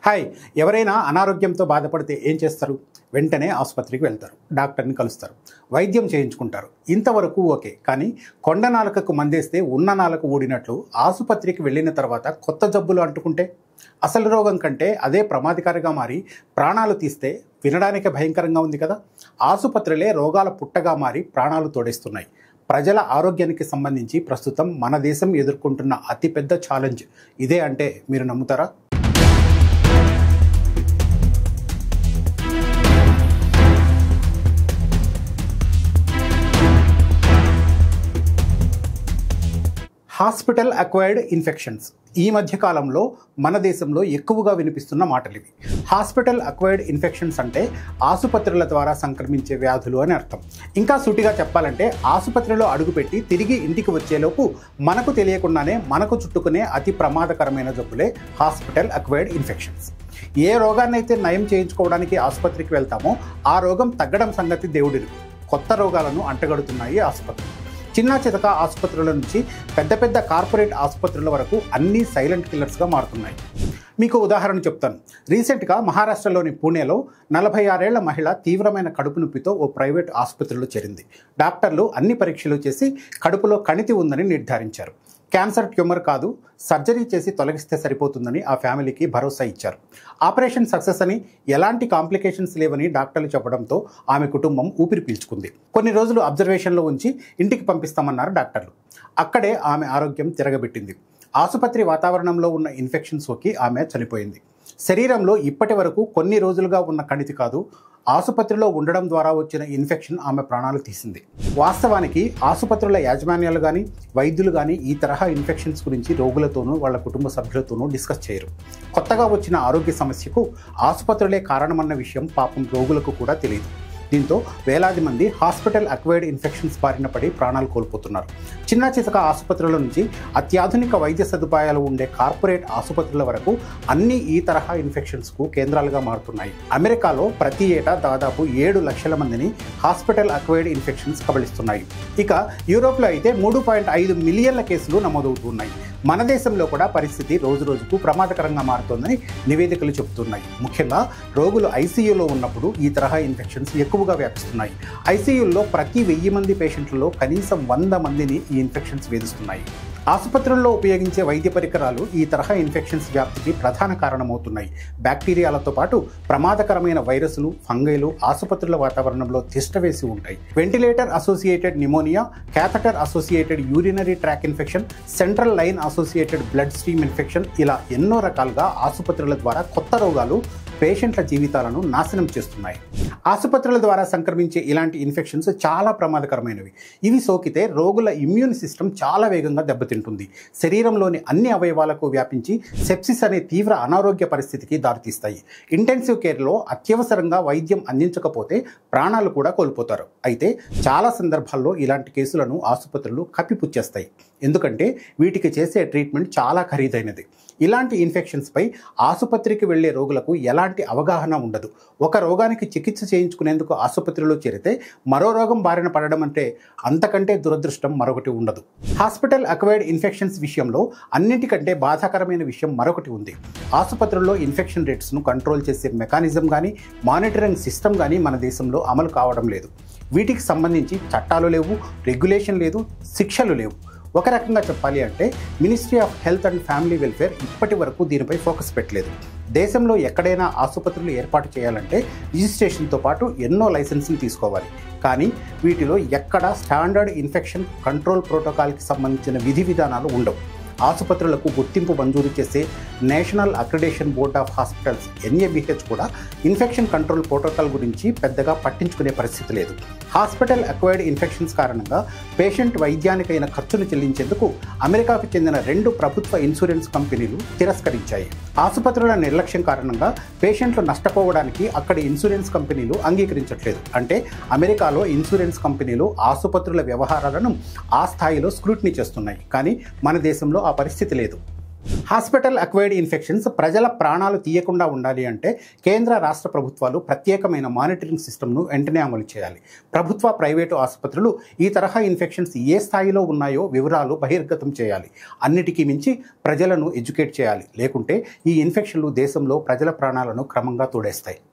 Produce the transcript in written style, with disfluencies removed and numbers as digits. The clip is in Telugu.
హాయ్ ఎవరైనా అనారోగ్యంతో బాధపడితే ఏం చేస్తారు? వెంటనే ఆసుపత్రికి వెళ్తారు, డాక్టర్ని కలుస్తారు, వైద్యం చేయించుకుంటారు. ఇంతవరకు ఓకే. కానీ కొండ నాలుకకు మందేస్తే ఉన్న నాలుక ఊడినట్లు ఆసుపత్రికి వెళ్ళిన తర్వాత కొత్త జబ్బులు అంటుకుంటే అసలు రోగం కంటే అదే ప్రమాదకారిగా మారి ప్రాణాలు తీస్తే వినడానికే భయంకరంగా ఉంది కదా. ఆసుపత్రులే రోగాల పుట్టగా మారి ప్రాణాలు తోడేస్తున్నాయి. ప్రజల ఆరోగ్యానికి సంబంధించి ప్రస్తుతం మన దేశం ఎదుర్కొంటున్న అతిపెద్ద ఛాలెంజ్ ఇదే అంటే మీరు నమ్ముతారా? హాస్పిటల్ అక్వైర్డ్ ఇన్ఫెక్షన్స్ ఈ మధ్య కాలంలో మన దేశంలో ఎక్కువగా వినిపిస్తున్న మాటలు ఇవి. హాస్పిటల్ అక్వైర్డ్ ఇన్ఫెక్షన్స్ అంటే ఆసుపత్రుల ద్వారా సంక్రమించే వ్యాధులు అని అర్థం. ఇంకా సూటిగా చెప్పాలంటే ఆసుపత్రిలో అడుగుపెట్టి తిరిగి ఇంటికి వచ్చేలోపు మనకు తెలియకుండానే మనకు చుట్టుకునే అతి ప్రమాదకరమైన జబ్బులే హాస్పిటల్ అక్వైర్డ్ ఇన్ఫెక్షన్స్. ఏ రోగాన్నైతే నయం చేయించుకోవడానికి ఆసుపత్రికి వెళ్తామో ఆ రోగం తగ్గడం సంగతి దేవుడిరుగు. కొత్త రోగాలను అంటగడుతున్నాయి ఆసుపత్రులు. చిన్న చితక ఆసుపత్రుల నుంచి పెద్ద పెద్ద కార్పొరేట్ ఆసుపత్రుల వరకు అన్నీ సైలెంట్ కిల్లర్స్గా మారుతున్నాయి. మీకు ఉదాహరణ చెప్తాను. రీసెంట్గా మహారాష్ట్రలోని పూణేలో 46 ఏళ్ల మహిళ తీవ్రమైన కడుపు నొప్పితో ఓ ప్రైవేట్ ఆసుపత్రిలో చేరింది. డాక్టర్లు అన్ని పరీక్షలు చేసి కడుపులో కణితి ఉందని నిర్ధారించారు. క్యాన్సర్ ట్యూమర్ కాదు, సర్జరీ చేసి తొలగిస్తే సరిపోతుందని ఆ ఫ్యామిలీకి భరోసా ఇచ్చారు. ఆపరేషన్ సక్సెస్ అని, ఎలాంటి కాంప్లికేషన్స్ లేవని డాక్టర్లు చెప్పడంతో ఆమె కుటుంబం ఊపిరి పీల్చుకుంది. కొన్ని రోజులు అబ్జర్వేషన్లో ఉంచి ఇంటికి పంపిస్తామన్నారు డాక్టర్లు. అక్కడే ఆమె ఆరోగ్యం తిరగబెట్టింది. ఆసుపత్రి వాతావరణంలో ఉన్న ఇన్ఫెక్షన్ సోకి ఆమె చనిపోయింది. శరీరంలో ఇప్పటి వరకు కొన్ని రోజులుగా ఉన్న కణితి కాదు, ఆసుపత్రిలో ఉండడం ద్వారా వచ్చిన ఇన్ఫెక్షన్ ఆమె ప్రాణాలు తీసింది. వాస్తవానికి ఆసుపత్రుల యాజమాన్యాలు కానీ వైద్యులు కానీ ఈ తరహా ఇన్ఫెక్షన్స్ గురించి రోగులతోనూ వాళ్ళ కుటుంబ సభ్యులతోనూ డిస్కస్ చేయరు. కొత్తగా వచ్చిన ఆరోగ్య సమస్యకు ఆసుపత్రులే కారణమన్న విషయం పాపం రోగులకు కూడా తెలియదు. దీంతో వేలాది మంది హాస్పిటల్ అక్వైర్డ్ ఇన్ఫెక్షన్స్ బారిన పడి ప్రాణాలు కోల్పోతున్నారు. చిన్న చితక ఆసుపత్రుల నుంచి అత్యాధునిక వైద్య సదుపాయాలు ఉండే కార్పొరేట్ ఆసుపత్రుల వరకు అన్ని ఈ తరహా ఇన్ఫెక్షన్స్కు కేంద్రాలుగా మారుతున్నాయి. అమెరికాలో ప్రతి ఏటా దాదాపు 7 లక్షల మందిని హాస్పిటల్ అక్వైర్డ్ ఇన్ఫెక్షన్స్ కబళిస్తున్నాయి. ఇక యూరోప్లో అయితే 3.5 మిలియన్ల కేసులు నమోదవుతున్నాయి. మన దేశంలో కూడా పరిస్థితి రోజు రోజుకు ప్రమాదకరంగా మారుతోందని నివేదికలు చెబుతున్నాయి. ముఖ్యంగా రోగులు ఐసీయూలో ఉన్నప్పుడు ఈ తరహా ఇన్ఫెక్షన్స్ ఎక్కువగా వ్యాపిస్తున్నాయి. ఐసీయూల్లో ప్రతి 1000 మంది పేషెంట్లలో కనీసం 100 మందిని ఈ ఇన్ఫెక్షన్స్ వేధిస్తున్నాయి. ఆసుపత్రుల్లో ఉపయోగించే వైద్య పరికరాలు ఈ తరహా ఇన్ఫెక్షన్స్ వ్యాప్తికి ప్రధాన కారణమవుతున్నాయి. బ్యాక్టీరియాలతో పాటు ప్రమాదకరమైన వైరస్లు, ఫంగైలు ఆసుపత్రుల వాతావరణంలో తిష్టవేసి ఉంటాయి. Ventilator associated pneumonia, catheter associated urinary tract infection, central line associated blood stream infection, ఇలా ఎన్నో రకాలుగా ఆసుపత్రుల ద్వారా కొత్త రోగాలు పేషెంట్ల జీవితాలను నాశనం చేస్తున్నాయి. ఆసుపత్రుల ద్వారా సంక్రమించే ఇలాంటి ఇన్ఫెక్షన్స్ చాలా ప్రమాదకరమైనవి. ఇవి సోకితే రోగుల ఇమ్యూన్ సిస్టమ్ చాలా వేగంగా దెబ్బతింటుంది. శరీరంలోని అన్ని అవయవాలకు వ్యాపించి సెప్సిస్ అనే తీవ్ర అనారోగ్య పరిస్థితికి దారితీస్తాయి. ఇంటెన్సివ్ కేర్లో అత్యవసరంగా వైద్యం అందించకపోతే ప్రాణాలు కూడా కోల్పోతారు. అయితే చాలా సందర్భాల్లో ఇలాంటి కేసులను ఆసుపత్రులు కప్పిపుచ్చేస్తాయి. ఎందుకంటే వీటికి చేసే ట్రీట్మెంట్ చాలా ఖరీదైనది. ఇలాంటి ఇన్ఫెక్షన్స్పై ఆసుపత్రికి వెళ్లే రోగులకు ఎలాంటి అవగాహన ఉండదు. ఒక రోగానికి చికిత్స చేయించుకునేందుకు ఆసుపత్రిలో చేరితే మరో రోగం బారిన పడడం అంటే అంతకంటే దురదృష్టం మరొకటి ఉండదు. హాస్పిటల్ అక్వైర్డ్ ఇన్ఫెక్షన్స్ విషయంలో అన్నింటికంటే బాధాకరమైన విషయం మరొకటి ఉంది. ఆసుపత్రుల్లో ఇన్ఫెక్షన్ రేట్స్ను కంట్రోల్ చేసే మెకానిజం కానీ మానిటరింగ్ సిస్టమ్ కానీ మన దేశంలో అమలు కావడం లేదు. వీటికి సంబంధించి చట్టాలు లేవు, రెగ్యులేషన్ లేదు, శిక్షలు లేవు. ఒక రకంగా చెప్పాలి అంటే ministry of health and family welfare ఇప్పటి వరకు దీనిపై ఫోకస్ పెట్టలేదు. దేశంలో ఎక్కడైనా ఆసుపత్రులు ఏర్పాటు చేయాలంటే రిజిస్ట్రేషన్తో పాటు ఎన్నో లైసెన్సులు తీసుకోవాలి. కానీ వీటిలో ఎక్కడా స్టాండర్డ్ ఇన్ఫెక్షన్ కంట్రోల్ ప్రోటోకాల్కి సంబంధించిన విధి విధానాలు ఉండవు. ఆసుపత్రులకు గుర్తింపు మంజూరు చేసే national accreditation board of hospitals NABH కూడా ఇన్ఫెక్షన్ కంట్రోల్ ప్రోటోకాల్ గురించి పెద్దగా పట్టించుకునే పరిస్థితి లేదు. హాస్పిటల్ అక్వైర్డ్ ఇన్ఫెక్షన్స్ కారణంగా పేషెంట్ వైద్యానికైన ఖర్చును చెల్లించేందుకు అమెరికాకు చెందిన 2 ప్రభుత్వ ఇన్సూరెన్స్ కంపెనీలు తిరస్కరించాయి. ఆసుపత్రుల నిర్లక్ష్యం కారణంగా పేషెంట్లు నష్టపోవడానికి అక్కడి ఇన్సూరెన్స్ కంపెనీలు అంగీకరించట్లేదు. అంటే అమెరికాలో ఇన్సూరెన్స్ కంపెనీలు ఆసుపత్రుల వ్యవహారాలను ఆ స్థాయిలో స్క్రూటినీ చేస్తున్నాయి. కానీ మన దేశంలో ఆ పరిస్థితి లేదు. హాస్పిటల్ అక్వైర్డ్ ఇన్ఫెక్షన్స్ ప్రజల ప్రాణాలు తీయకుండా ఉండాలి అంటే కేంద్ర రాష్ట్ర ప్రభుత్వాలు ప్రత్యేకమైన మానిటరింగ్ సిస్టమ్ను వెంటనే అమలు చేయాలి. ప్రభుత్వ, ప్రైవేటు ఆసుపత్రులు ఈ తరహా ఇన్ఫెక్షన్స్ ఏ స్థాయిలో ఉన్నాయో వివరాలు బహిర్గతం చేయాలి. అన్నిటికీ మించి ప్రజలను ఎడ్యుకేట్ చేయాలి. లేకుంటే ఈ ఇన్ఫెక్షన్లు దేశంలో ప్రజల ప్రాణాలను క్రమంగా తోడేస్తాయి.